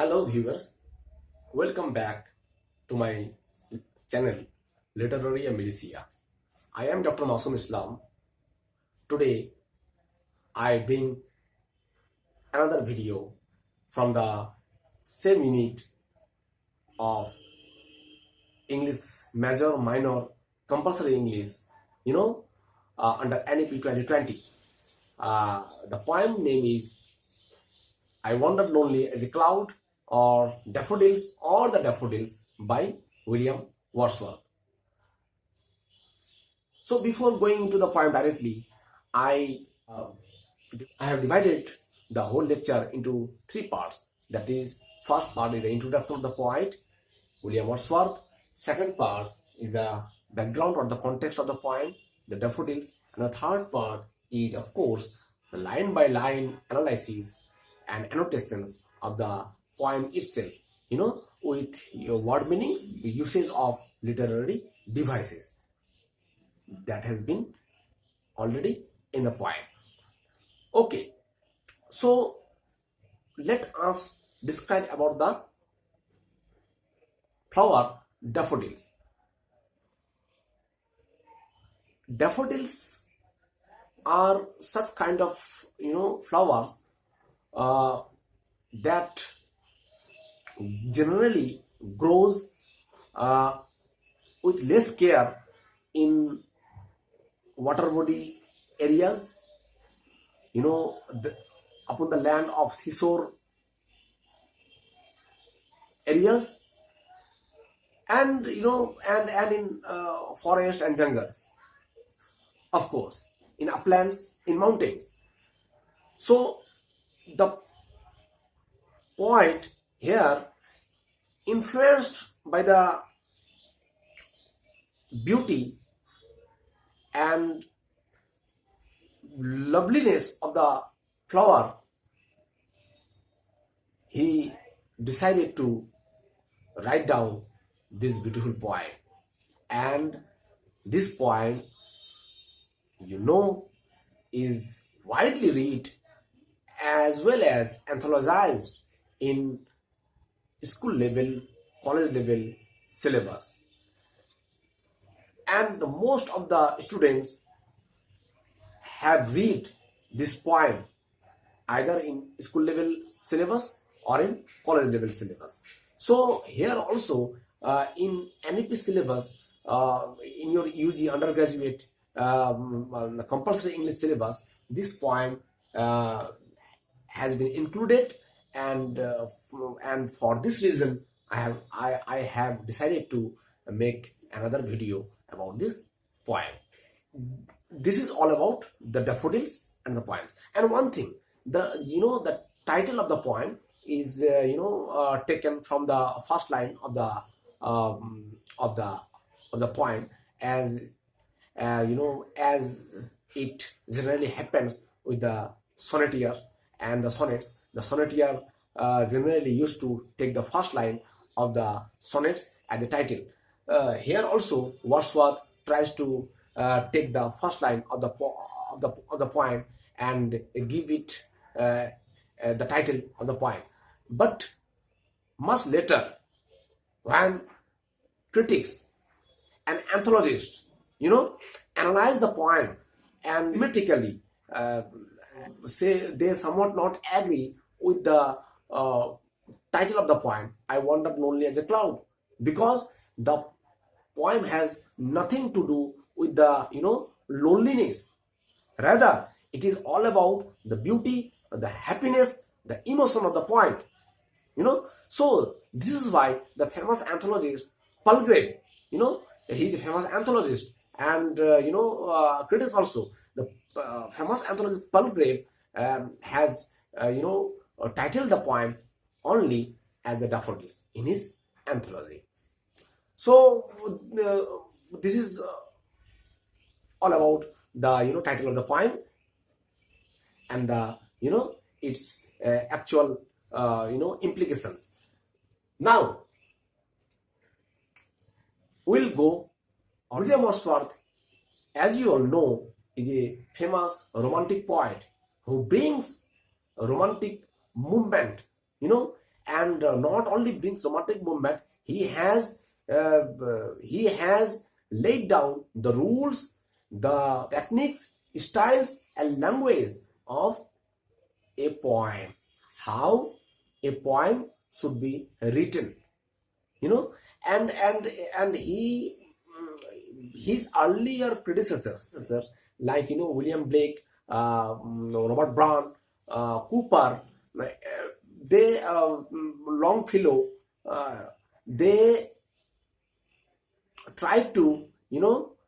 Hello viewers, welcome back to my channel Literary Militia. I am Dr. Masum Islam. Today I bring another video from the same unit of English Major Minor Compulsory English, under NEP 2020. The poem name is I Wandered Lonely as a Cloud or Daffodils or the Daffodils by William Wordsworth. So before going into the poem directly, I have divided the whole lecture into three parts. That is, first part is the introduction of the poet, William Wordsworth. Second part is the background or the context of the poem, the daffodils. And the third part is, of course, the line by line analysis and annotations of the poem itself, with your word meanings, the usage of literary devices that has been already in the poem. Okay, so let us describe about the flower daffodils. Daffodils are such kind of flowers that generally grows with less care in water body areas, upon the land of seashore areas, and and in forest and jungles, of course, in uplands, in mountains. So the poet here, influenced by the beauty and loveliness of the flower, he decided to write down this beautiful poem. And this poem, is widely read as well as anthologized in school level, college level syllabus. And most of the students have read this poem either in school level syllabus or in college level syllabus. So here also, in NEP syllabus, in your UG undergraduate compulsory English syllabus, this poem has been included, and for this reason I have decided to make another video about this poem. This is all about the daffodils and the poems. And one thing, the title of the poem is taken from the first line of the poem, as as it generally happens with the sonneteer and the sonnets. The sonneteer generally used to take the first line of the sonnets as the title. Here also, Wordsworth tries to take the first line of the poem and give it the title of the poem. But much later, when critics and anthologists, analyze the poem and critically say they somewhat not agree with the title of the poem, I Wandered Lonely as a Cloud, because the poem has nothing to do with the loneliness. Rather, it is all about the beauty, the happiness, the emotion of the poem. So this is why the famous anthologist Palgrave, he's a famous anthologist, and critics also. The famous anthologist Palgrave has titled the poem only as the Daffodils in his anthology. So this is all about the title of the poem and the its actual implications. Now we'll go. William Wordsworth, as you all know, is a famous romantic poet who brings a romantic movement, and not only brings romantic movement, he has laid down the rules, the techniques, styles, and language of a poem, how a poem should be written, you know. And his earlier predecessors, like William Blake, Robert Brown, Cooper, they Longfellow, they tried to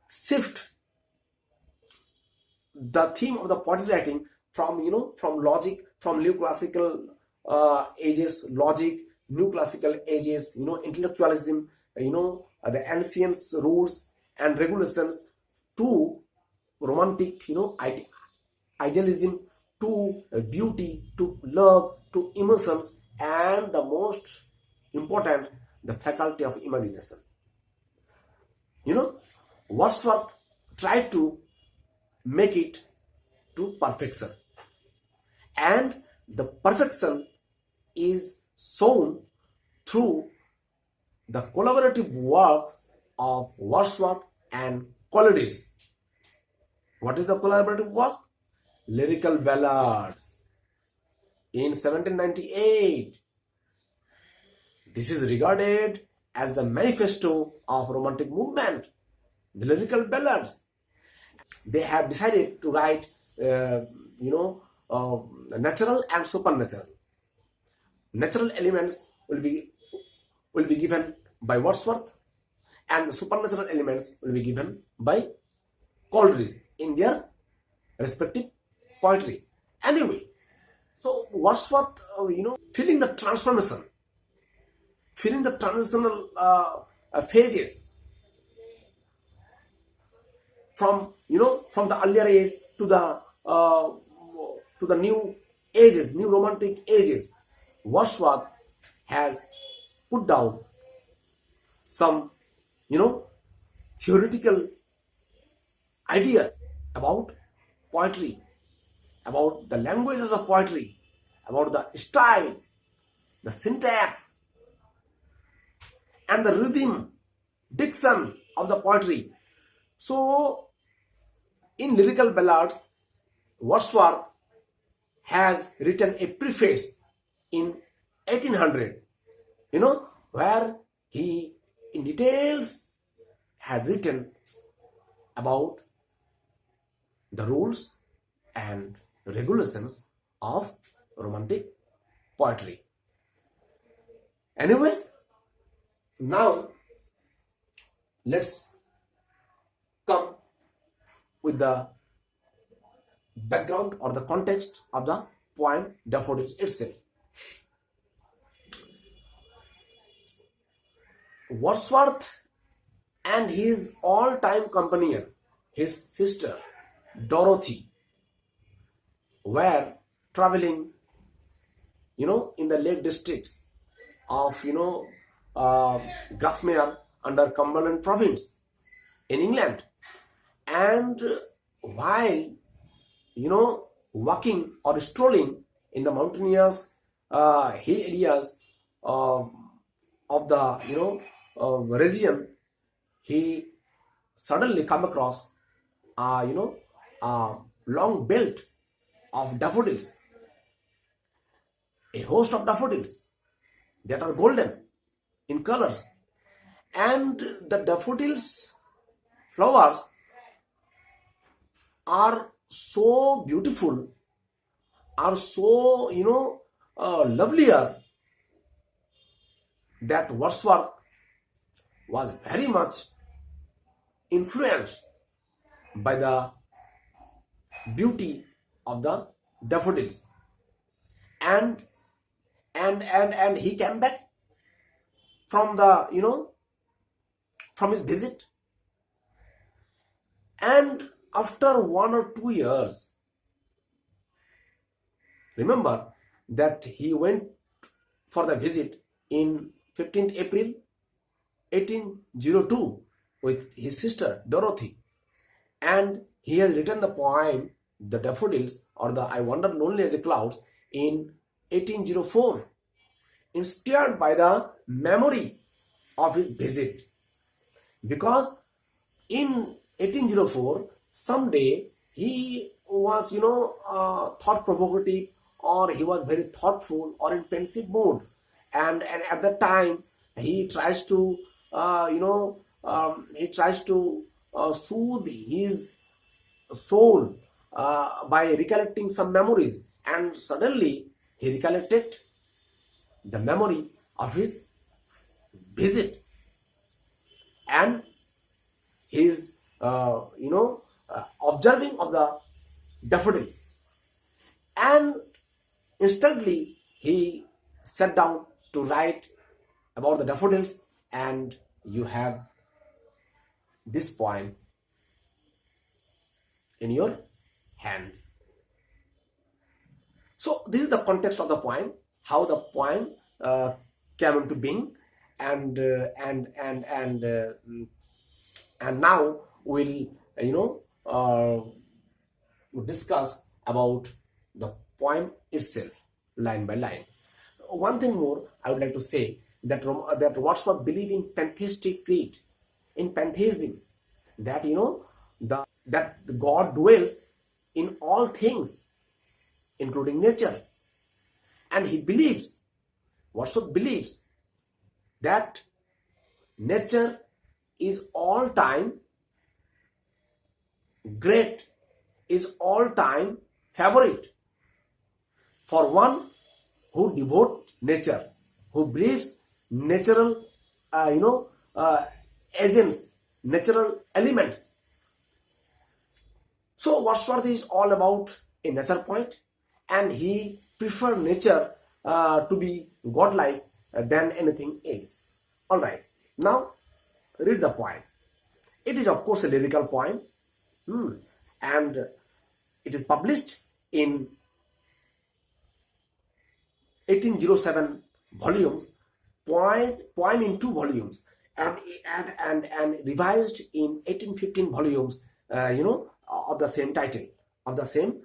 shift the theme of the poetry writing from logic, from new classical ages, logic, new classical ages, intellectualism, the ancient rules and regulations, to romantic, idealism, to beauty, to love, to emotions, and the most important, the faculty of imagination. Wordsworth tried to make it to perfection, and the perfection is shown through the collaborative works of Wordsworth and Coleridge. What is the collaborative work? Lyrical Ballads in 1798. This is regarded as the manifesto of romantic movement, the Lyrical Ballads. They have decided to write natural and supernatural. Natural elements will be given by Wordsworth, and the supernatural elements will be given by Coleridge in their respective poetry. Anyway, so Wordsworth, feeling the transformation, feeling the transitional phases from the earlier age to the new ages, new romantic ages. Wordsworth has put down some theoretical ideas about poetry, about the languages of poetry, about the style, the syntax, and the rhythm, diction of the poetry. So, in Lyrical Ballads, Wordsworth has written a preface in 1800, where he in details had written about the rules and regulations of romantic poetry. Anyway, now let's come with the background or the context of the poem Daffodils itself. Wordsworth and his all-time companion, his sister Dorothy, were traveling, in the Lake Districts of, Grasmere under Cumberland Province in England. And while, walking or strolling in the mountainous hill areas of the, region, he suddenly come across a long belt of daffodils, a host of daffodils that are golden in colors, and the daffodils flowers are so beautiful, are so lovelier, that Wordsworth was very much influenced by the beauty of the daffodils, and he came back from the from his visit, and after 1 or 2 years, remember that he went for the visit in 15th April 1802 with his sister Dorothy, and he has written the poem The Daffodils, or the I Wander Lonely as a Cloud, in 1804. inspired by the memory of his visit, because in 1804 someday he was thought provocative, or he was very thoughtful or in pensive mood, and at that time he tries to soothe his soul by recollecting some memories, and suddenly he recollected the memory of his visit, and his observing of the daffodils, and instantly he sat down to write about the daffodils, and you have this poem in your hands. So this is the context of the poem, how the poem came into being, and now we'll discuss about the poem itself line by line. One thing more I would like to say, that Wordsworth believed in pantheistic creed, in pantheism, that that God dwells in all things, including nature, and Wordsworth believes that nature is all time great, is all time favorite for one who devote nature, who believes natural agents, natural elements. So Wordsworth is all about a nature point, and he prefer nature to be godlike than anything else. All right, now read the poem. It is of course a lyrical poem, and it is published in 1807 volumes, poem in 2 volumes, and revised in 1815 volumes, of the same title, of the same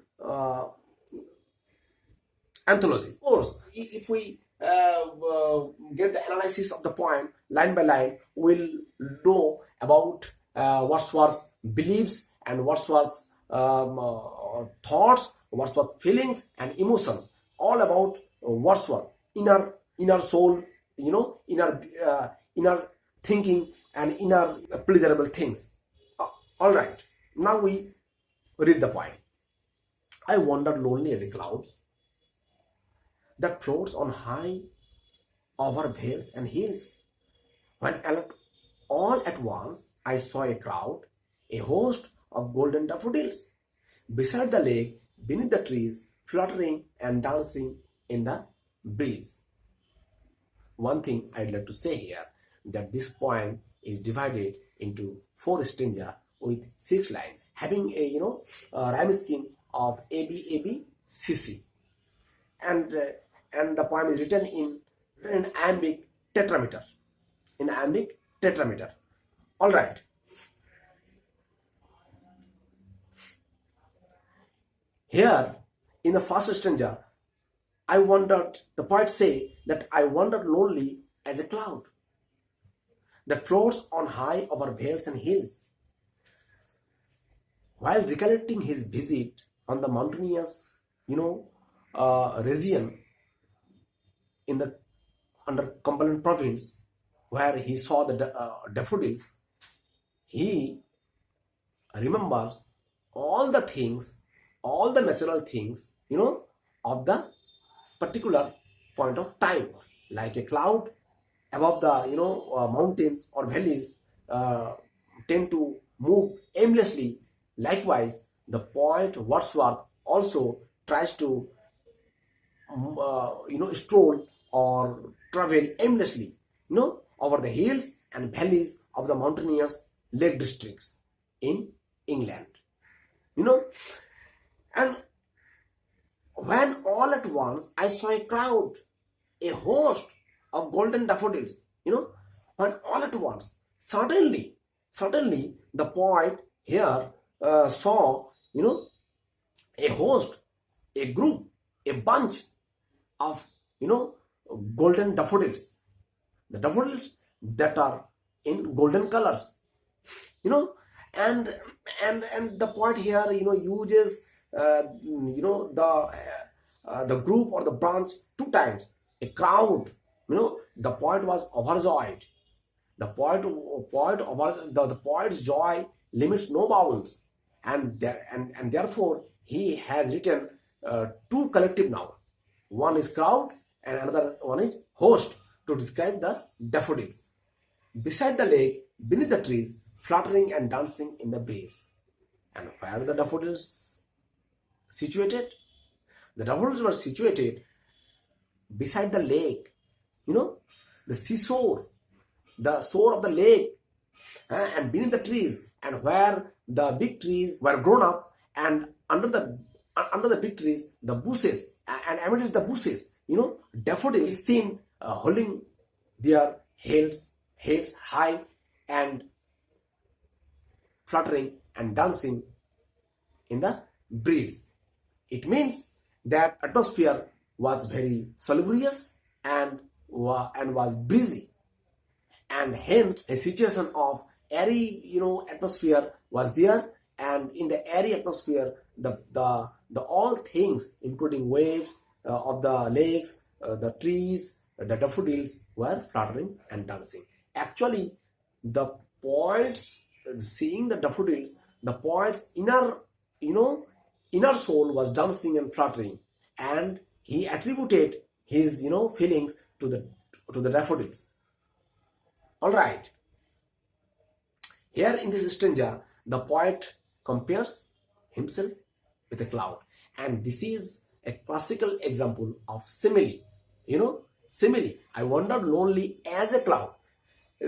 anthology. Of course, if we get the analysis of the poem line by line, we'll know about Wordsworth's beliefs and Wordsworth's thoughts, Wordsworth's feelings and emotions, all about Wordsworth, inner soul, inner thinking and inner pleasurable things. All right, now we read the poem. I wandered lonely as a cloud that floats on high over vales and hills, when all at once I saw a crowd, a host of golden daffodils, beside the lake, beneath the trees, fluttering and dancing in the breeze. One thing I'd like to say here, that this poem is divided into 4 stanzas with 6 lines, having a rhyme scheme of A B C C, and the poem is written in iambic tetrameter. All right. Here, in the first stanza, the poet say that I wandered lonely as a cloud that floats on high over vales and hills, while recollecting his visit on the mountainous, region under Cumberland province, where he saw the daffodils. He remembers all the things, all the natural things, of the particular point of time, like a cloud above the mountains or valleys tend to move aimlessly. Likewise, the poet Wordsworth also tries to stroll or travel aimlessly, over the hills and valleys of the mountainous lake districts in England, and when all at once I saw a crowd, a host of golden daffodils, when all at once, suddenly the poet here saw, a host, a group, a bunch of, golden daffodils, the daffodils that are in golden colors, you know. And the poet here, uses the group or the branch two times. A crowd, the poet was overjoyed. The poet's joy limits no bounds, and therefore he has written two collective nouns. One is crowd and another one is host to describe the daffodils. Beside the lake, beneath the trees, fluttering and dancing in the breeze. And where were the daffodils situated? The daffodils were situated beside the lake, the seashore, the shore of the lake, and beneath the trees, and where the big trees were grown up, and under the big trees, the bushes, and amidst the bushes, daffodils is seen holding their heads high and fluttering and dancing in the breeze. It means that atmosphere was very salubrious and was breezy, and hence a situation of airy atmosphere was there. And in the airy atmosphere, the all things, including waves of the lakes, the trees, the daffodils, were fluttering and dancing. Actually, the poets, seeing the daffodils, the poet's inner soul was dancing and fluttering, and he attributed his feelings to the daffodils. All right. Here in this stanza, the poet compares himself with a cloud, and this is a classical example of simile. Simile. I wandered lonely as a cloud.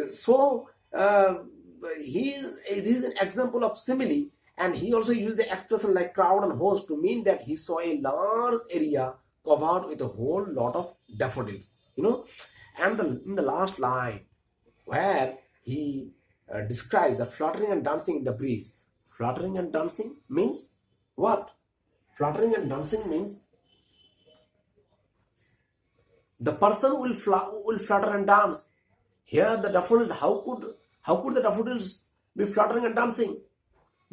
So this is an example of simile, and he also used the expression like crowd and host to mean that he saw a large area covered with a whole lot of daffodils. And in the last line, where he describes the fluttering and dancing in the breeze. Fluttering and dancing means what? Fluttering and dancing means the person will flutter and dance. Here the daffodils, how could the daffodils be fluttering and dancing?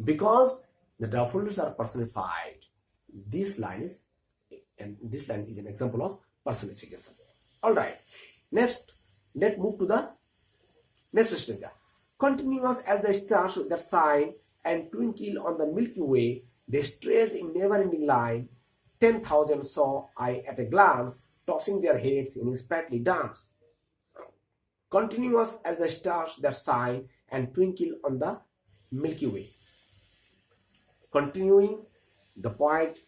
Because the daffodils are personified. This line is an example of personification. All right. Next, let's move to the next stanza. Continuous as the stars that shine and twinkle on the Milky Way, they stretch in never-ending line. 10,000 saw I at a glance, tossing their heads in sprightly dance. Continuous as the stars that shine and twinkle on the Milky Way. Continuing, the poet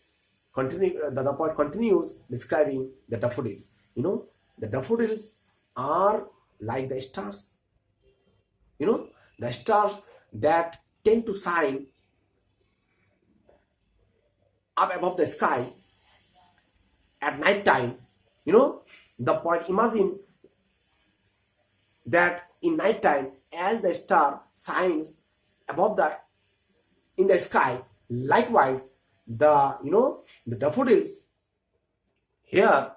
continues describing the daffodils. The daffodils are like the stars. The stars that tend to shine up above the sky at night time. The poet imagine that in night time, as the star shines above in the sky, likewise the daffodils here,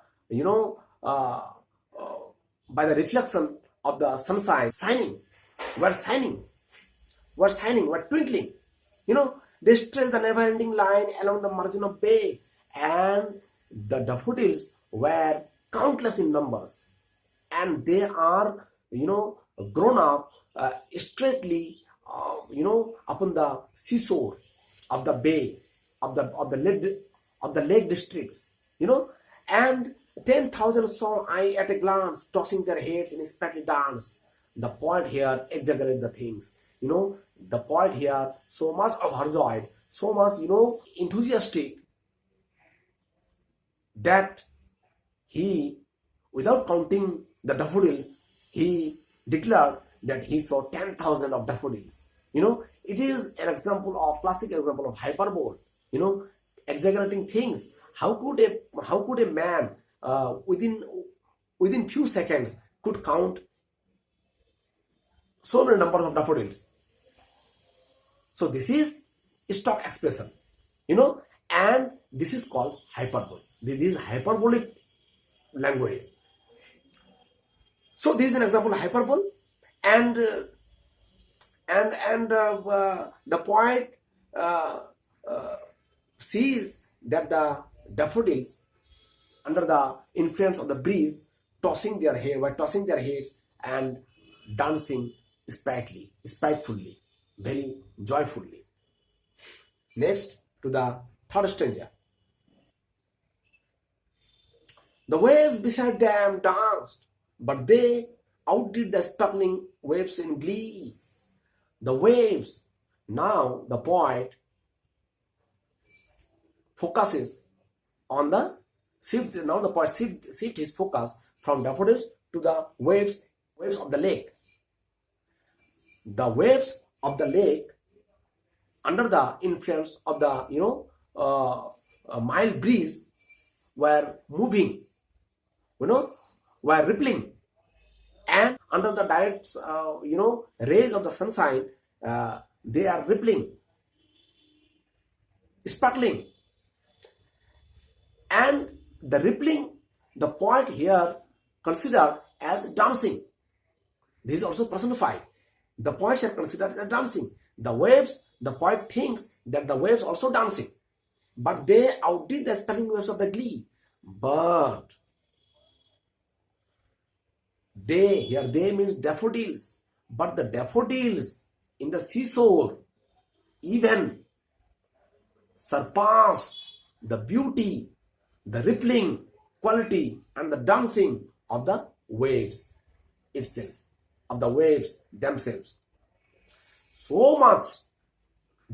by the reflection of the sunshine, were twinkling. They stretch the never-ending line along the margin of bay, and the daffodils were countless in numbers, and they are grown up straightly upon the seashore of the bay of the lake districts. And 10,000 saw I at a glance, tossing their heads in sprightly dance. The poet here exaggerates the things. The poet here so much overjoyed, so much enthusiastic, that he, without counting the daffodils, he declared that he saw 10,000 of daffodils. It is an example of classic example of hyperbole. Exaggerating things. How could a man within few seconds could count so many numbers of daffodils? So this is stock expression, and this is called hyperbole. This is hyperbolic language. So this is an example of hyperbole, and the poet sees that the daffodils, under the influence of the breeze, tossing their hair, by tossing their heads and dancing spitefully, very joyfully. Next, to the third stanza. The waves beside them danced, but they outdid the sparkling waves in glee. The waves. Now the poet focuses on the shift. Now the poet shift his focus from daffodils to the waves of the lake. The waves of the lake, under the influence of the a mild breeze, were moving, were rippling, and under the direct rays of the sunshine, they are rippling, sparkling. And the rippling, the poet here considered as dancing. This is also personified. The poets are considered as dancing. The waves, the poet thinks that the waves also dancing, but they outdid the sparkling waves of the glee. But they means daffodils, but the daffodils in the seashore even surpass the beauty, the rippling quality, and the dancing of the waves itself, of the waves themselves. So much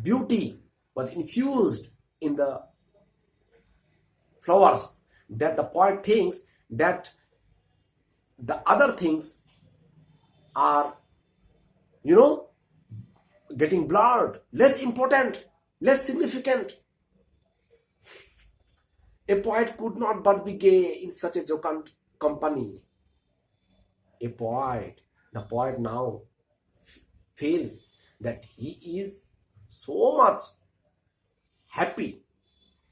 beauty was infused in the flowers that the poet thinks that the other things are, getting blurred, less important, less significant. A poet could not but be gay in such a jocund company. The poet now feels that he is so much happy,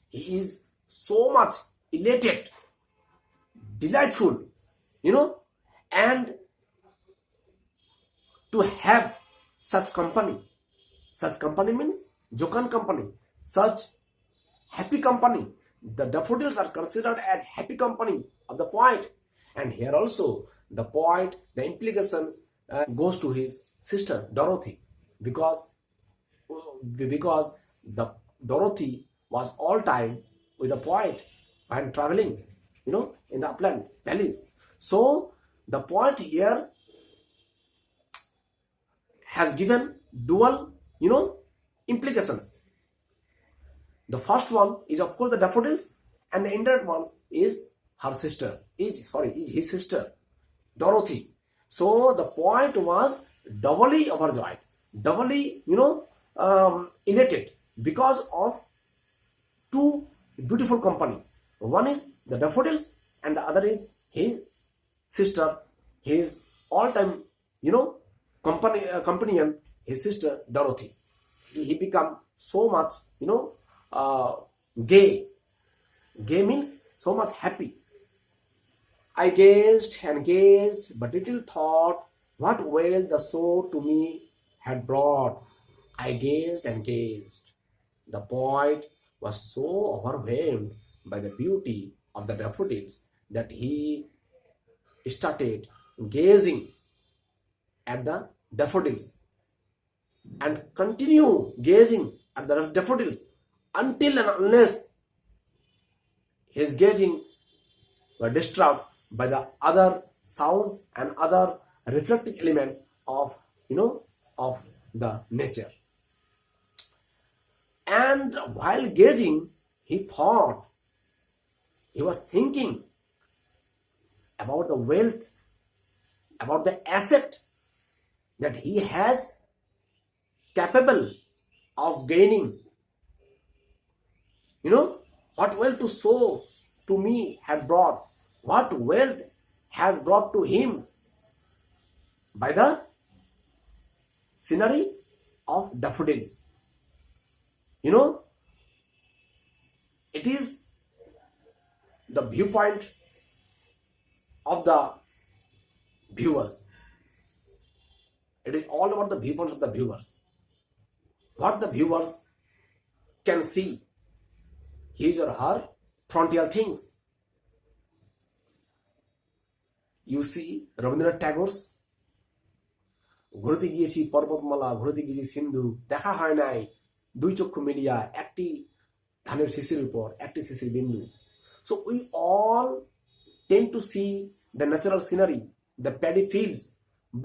he is so much elated, delightful, and to have such company. Such company means jocund company, such happy company. The daffodils are considered as happy company of the poet. And here also the poet, the implications goes to his sister Dorothy, because the Dorothy was all time with the poet and traveling, in the upland valleys. So the poet here has given dual, implications. The first one is of course the daffodils, and the indirect one is his sister Dorothy. So the poet was doubly overjoyed, doubly elated because of two beautiful company. One is the daffodils, and the other is his sister, his all-time companion, his sister Dorothy. He become so much gay. Gay means so much happy. I gazed and gazed, but little thought what wealth the soul to me had brought. I gazed and gazed. The poet was so overwhelmed by the beauty of the daffodils that he started gazing at the daffodils and continue gazing at the daffodils until and unless his gazing were disturbed by the other sounds and other reflecting elements of the nature. And while gazing, he was thinking about the wealth, about the asset that he has capable of gaining. What wealth to sow to me had brought, what wealth has brought to him by the scenery of daffodils. It is the viewpoint of the viewers. It is all about the viewpoints of the viewers. What the viewers can see, his or her frontier things. You see Rabindranath Tagore's ঘুরতে গিয়েছি পর্বতমালা, ঘুরতে গিয়েছি সিন্ধু, দেখা হয় নাই দুই চক্ষু মিলিয়া একটি ধানের শিশির উপর একটি শিশির বিন্দু. So we all tend to see the natural scenery, the paddy fields,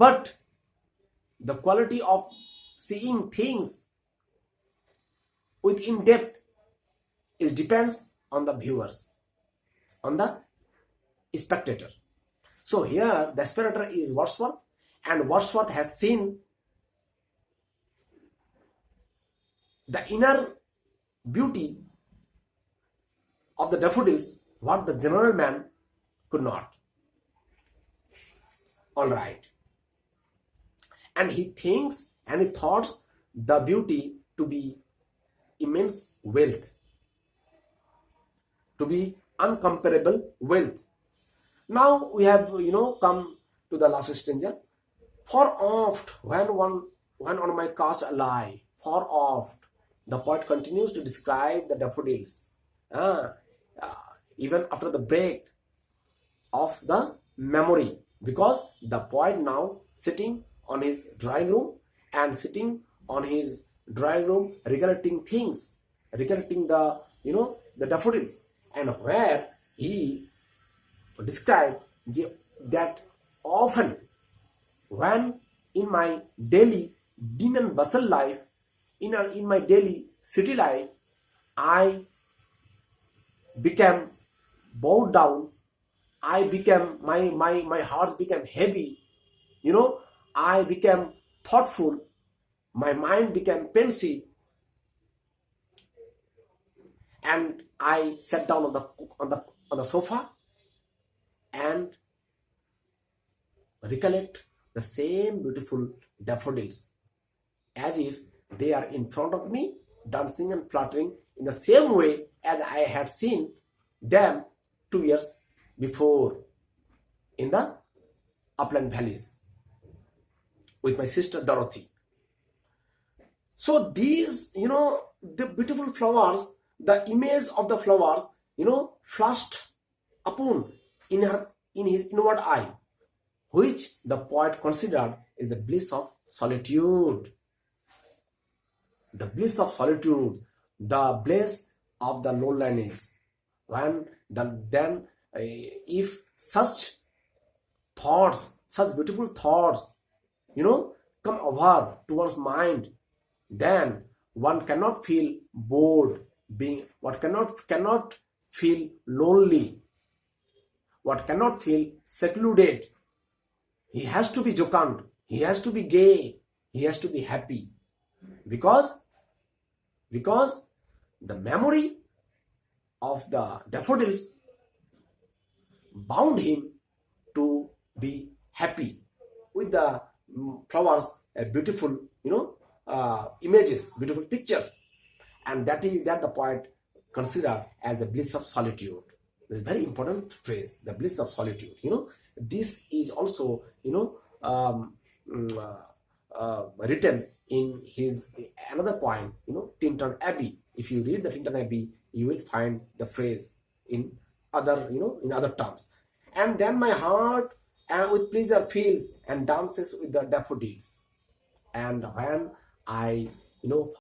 but the quality of seeing things with in depth is depends on the viewers, on the spectator. So here the spectator is Wordsworth, and Wordsworth has seen the inner beauty of the daffodils, what the general man could not. All right. And he thinks and he thoughts the beauty to be immense wealth, to be uncomparable wealth. Now we have come to the last stanza. Far oft when on my cast alive, far oft the poet continues to describe the daffodils, even after the break of the memory, because the poet now sitting on his drawing room and sitting on his drawing room recollecting things, recollecting the daffodils, and where he described that often when in my daily din and bustle life, in my daily city life, I became bowed down, I became my heart became heavy, I became thoughtful, my mind became pensive, and I sat down on the sofa and recollect the same beautiful daffodils, as if they are in front of me, dancing and fluttering in the same way as I had seen them 2 years before in the upland valleys with my sister Dorothy. So these, the beautiful flowers, the image of the flowers, flashed upon in his inward eye, which the poet considered is the bliss of solitude. The bliss of solitude, the bliss of the loneliness. If such thoughts, such beautiful thoughts, come over to one's mind, then one cannot feel bored, one cannot feel lonely, one cannot feel secluded. He has to be jocund, he has to be gay, he has to be happy, because the memory of the daffodils bound him to be happy with the flowers, beautiful images, beautiful pictures, and that the poet considered as the bliss of solitude. This is a very important phrase, the bliss of solitude. This is also written in his another poem, Tintern Abbey. If you read the Tintern Abbey, you will find the phrase in other terms. And then my heart with pleasure feels and dances with the daffodils, and when I